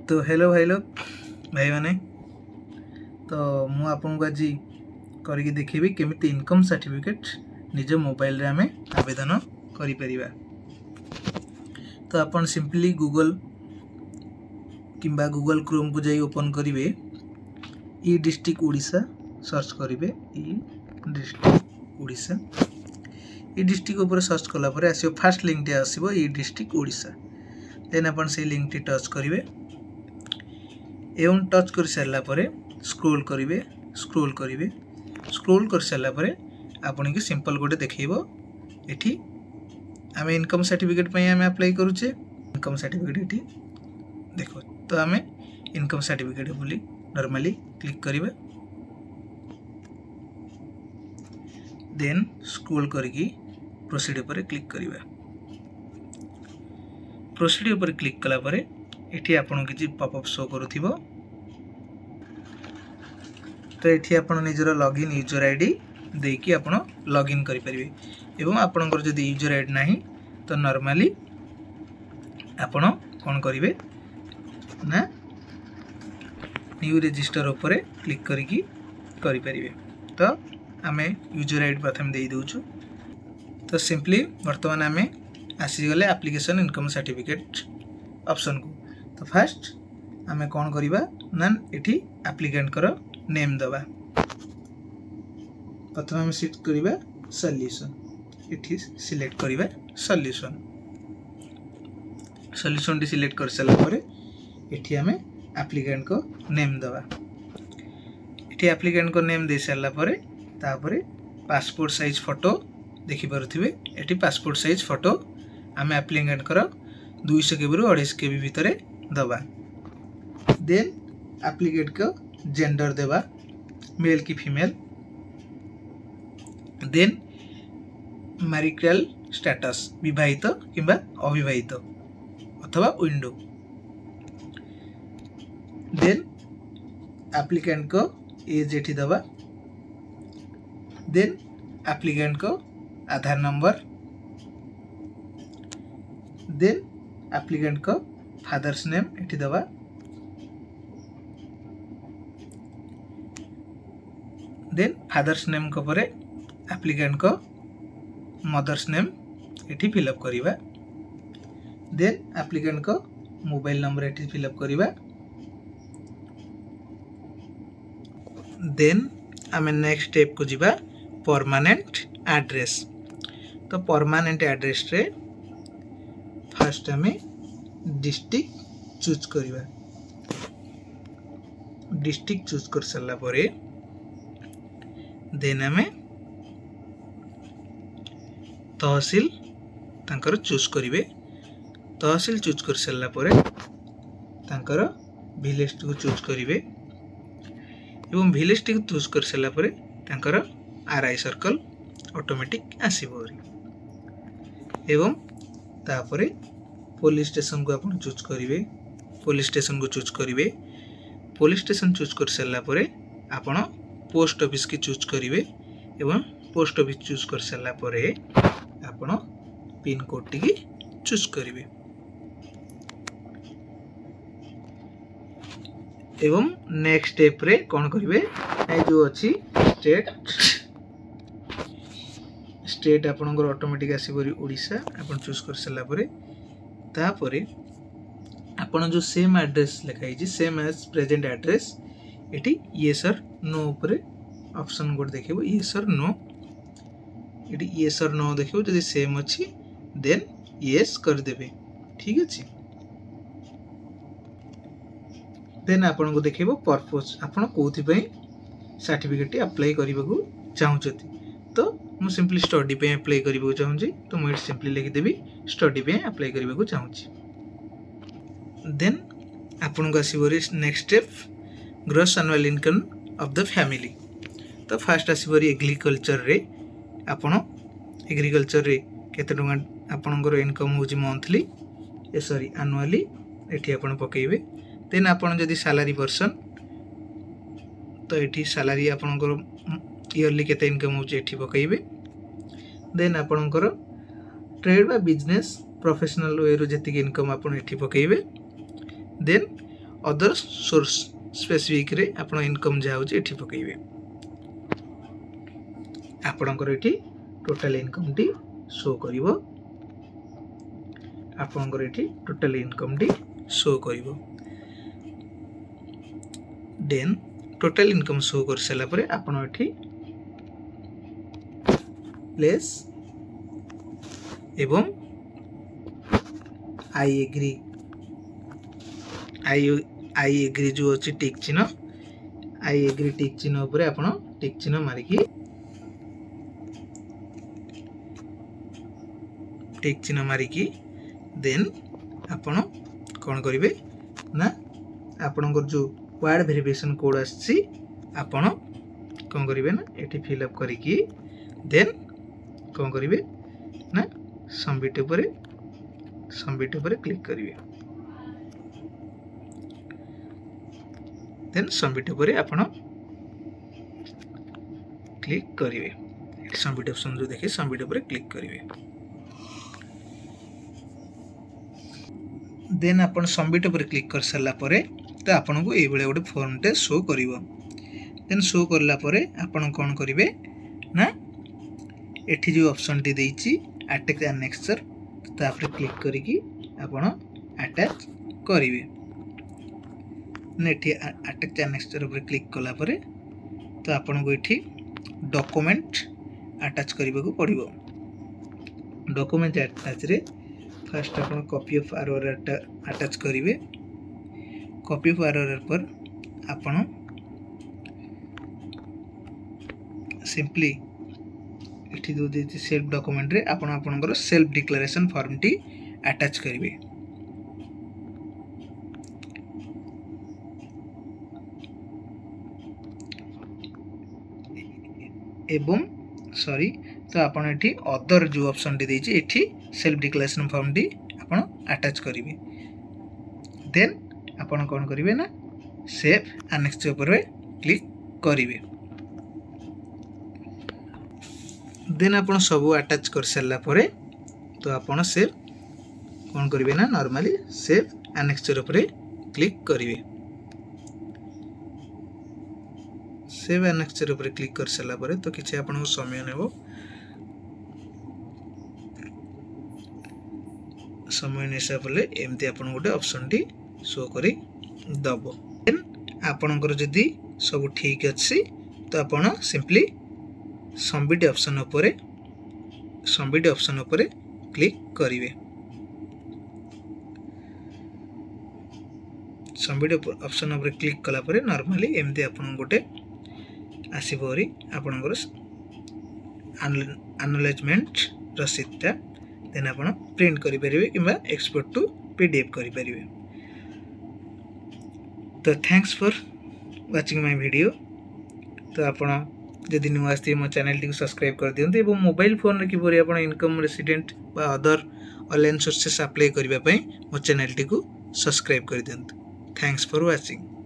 तो हेलो भाई लोग भाई मैंने तो मु आपको आज करके देखी केमी इनकम सर्टिफिकेट निज मोबाइल रे आमे आवेदन करि परिबा। तो आपण सिंपली गूगल किंबा गूगल क्रोम को जाई ओपन करिवे ई डिस्ट्रिक्ट ओडिशा सर्च करिवे ई डिस्ट्रिक्ट ओडिशा। ई डिस्ट्रिक्ट ऊपर सर्च कला परे आसीबो फर्स्ट लिंक टे आसीबो ई डिस्ट्रिक्ट ओडिशा। देन आपण से लिंक टी टच करिवे एवं टच कर सारा पर स्क्रोल करिवे स्क्रोल कर सारा पर आपन के सिंपल गोटे देखिबो एठी आमे इनकम सर्टिफिकेट पई आमे अप्लाई करूचे। इनकम सर्टिफिकेट एठी देखो तो आमे इनकम सर्टिफिकेट बोली नॉर्मली क्लिक करिवे। देन स्क्रोल करके प्रोसीड पर क्लिक करिवे। प्रोसीड पर क्लिक कला पर एठी आपन किछि पॉपअप शो करूथिबो। तो एठी आपन निजर लॉगिन यूजर आईडी देकी आपन लॉगिन करि परिबे एवं आपनकर जदि यूजर आईडी नाही तो नॉर्मली आपन कोन करिवे ना न्यू रजिस्टर ऊपर क्लिक करके करि परिबे। तो आमे यूजर आईडी प्रथम देई दोछु। तो सिंपली वर्तमान आमे आसी गले एप्लीकेशन इनकम सर्टिफिकेट ऑप्शन को। तो फर्स्ट आमे कौन करिबा ना एठी एप्लिकेंट कर नेम दबा। प्रथम आमे सिलेक्ट करिबा सॉल्यूशन एठी सिलेक्ट करिबा सॉल्यूशन टी सिलेक्ट कर सला परे एठी आमे एप्लिकेंट को नेम दबा। एठी एप्लिकेंट को नेम दे सला परे तापरे पासपोर्ट साइज फोटो देखि परथिबे। एठी पासपोर्ट साइज फोटो आमे एप्लिकेंट कर 200 KB रु 250 KB भितरे दबा। देन एप्लिकेट को जेंडर देबा मेल की फीमेल। देन मैरिटल स्टेटस विवाहित किंबा अविवाहित अथवा विंडो। देन एप्लिकेंट को एज एठी दबा। देन एप्लिकेंट को आधार नंबर। देन एप्लिकेंट को फादर्स नेम एठी दबा। देन फादर्स नेम को परे एप्लिकेंट को मदर्स नेम एठी फिलअप करिबा। देन एप्लिकेंट को मोबाइल नंबर एठी फिलअप करिबा। देन आमे नेक्स्ट स्टेप को जिबा परमानेंट एड्रेस। तो परमानेंट एड्रेस रे फर्स्ट आमे डिस्ट्रिक्ट चूज करिबा। डिस्ट्रिक्ट चूज कर सला परे देन आमे तहसील तांकर चूज करिवे। तहसील चूज कर सला परे तांकर विलेज को चूज करिवे एवं विलेज को चूज कर सला परे तांकर आरआई सर्कल ऑटोमेटिक आसीबो। एवं तापरे पुलिस स्टेशन को आपण चूज करिवे। पुलिस स्टेशन को चूज करिवे। पुलिस स्टेशन चूज कर सला परे आपण पोस्ट ऑफिस की चूज करिवे एवं पोस्ट ऑफिस चूज कर सला परे आपण पिन कोड टी चूज करिवे। एवं नेक्स्ट स्टेप रे कोन करिवे ए जो अछि स्टेट आपनकर ऑटोमेटिक आसीबरी ओडिशा आपण चूज कर सला परे तापरे आपण जो सेम एड्रेस लिखाई छी सेम एज प्रेजेंट एड्रेस एटी यस और नो ऊपर ऑप्शन गोट देखिबो यस और नो। एटी यस और नो देखिबो जदि सेम अछि देन यस कर देबे। ठीक अछि। देन आपण को देखिबो पर्पस आपण कोथि पई सर्टिफिकेट अप्लाई करबा चाहउछथि। तो मु सिंपली स्टडी पे अप्लाई करबा चाहूची। तो मु सिंपली लिखि देबी स्टडी पे अप्लाई करबा चाहूची। देन आपण को आसीबरी next step gross annual income of the family. तो फर्स्ट आसीबरी एग्रीकल्चर रे आपण एग्रीकल्चर रे केते टका आपनकर इनकम होची मंथली सॉरी एनुअली एठी आपण पकेइबे। देन आपण जदी सैलरी पर्सन तो एठी सैलरी आपनकर ईयरली केते इनकम होची एठी पकेइबे। देन आपनकर ट्रेड बा बिजनेस प्रोफेशनल वे रो जति इनकम आपण एठी पकेइबे। देन अदर सोर्स स्पेसिफिक रे आपण इनकम जा होची एठी पकेइबे आपणकर एठी टोटल इनकम टी शो करिवो आपणकर एठी टोटल इनकम टी शो करिवो देन टोटल इनकम शो कर सला परे आपण एठी प्लेस एवं आई एग्री जो अछि टिक चिन्ह आई एग्री टिक चिन्ह ऊपर आपण टिक चिन्ह मारिकी टिक चिन्ह मारिकी देन आपण कोन करिवे ना आपणकर जो वर्ड वेरिफिकेशन कोड आछि आपण कोन करिवे ना एठी फिल अप करिकी देन कोन करिवे ना सबमिट ऊपर क्लिक करिवे देन सबमिट ऊपर आपण क्लिक करिवे सबमिट ऑप्शन जो देखि सबमिट ऊपर क्लिक करिवे देन आपण सबमिट ऊपर क्लिक कर सला परे तो आपन को एबळे गोटे फॉर्म टे शो करिवो देन शो करला परे आपन कोन करिवे ना एठी जो ऑप्शन टी देइची अटैच एनेक्सर तापर क्लिक करिकी आपण अटैच करिवे नेठी अटैच एनेक्सर ऊपर क्लिक कला परे तो आपन को एठी डॉक्यूमेंट अटैच करबा को पड़िवो डॉक्यूमेंट अटैच रे फर्स्ट आपण कॉपी ऑफ आरओआर अटैच करिवे कॉपी ऑफ आरओआर पर आपण सिंपली इठी दो देती सेल्फ डॉक्यूमेंट रे आपण आपनकर self declaration form T attach करिवे एवं सॉरी तो आपण एठी अदर जो ऑप्शन टी देछि एठी सेल्फ डिक्लेरेशन फॉर्म टी आपण अटैच करिवे देन आपण कोन करिवे ना सेव एनेक्स ऊपर क्लिक करिवे देन आपण सब अटैच कर सला परे तो आपण सेव कोन करिवे ना नॉर्मली सेव एनेक्स ऊपर क्लिक करिवे सेव एनेक्स ऊपर क्लिक कर सला परे तो किछि आपण समय नेबो समय नेसा पले एमती आपण गोटे ऑप्शन टी शो करी दबो देन आपणकर जदी सब ठीक अछि तो आपण सिंपली सबमिट ऑप्शन ऊपर क्लिक करिवे सबमिट ऑप्शन ऊपर क्लिक कला परे नॉर्मली एमती आपण गोटे आसीबोरी आपणकर एनालाइजमेंट रसीदटा देन आपण प्रिंट करि परिबे किबा एक्सपोर्ट टू पीडीएफ करि परिबे तो thanks for watching my video तो आपण जदि न्यू आस्ती मो चैनल टी सब्सक्राइब कर दियंते एवं मोबाइल फोन रे किबोरी आपण इनकम रेसिडेंट बा अदर ऑनलाइन सोर्सेस अप्लाई करिबा पई मो चैनल टी को सब्सक्राइब कर दियंते थैंक्स फॉर वाचिंग।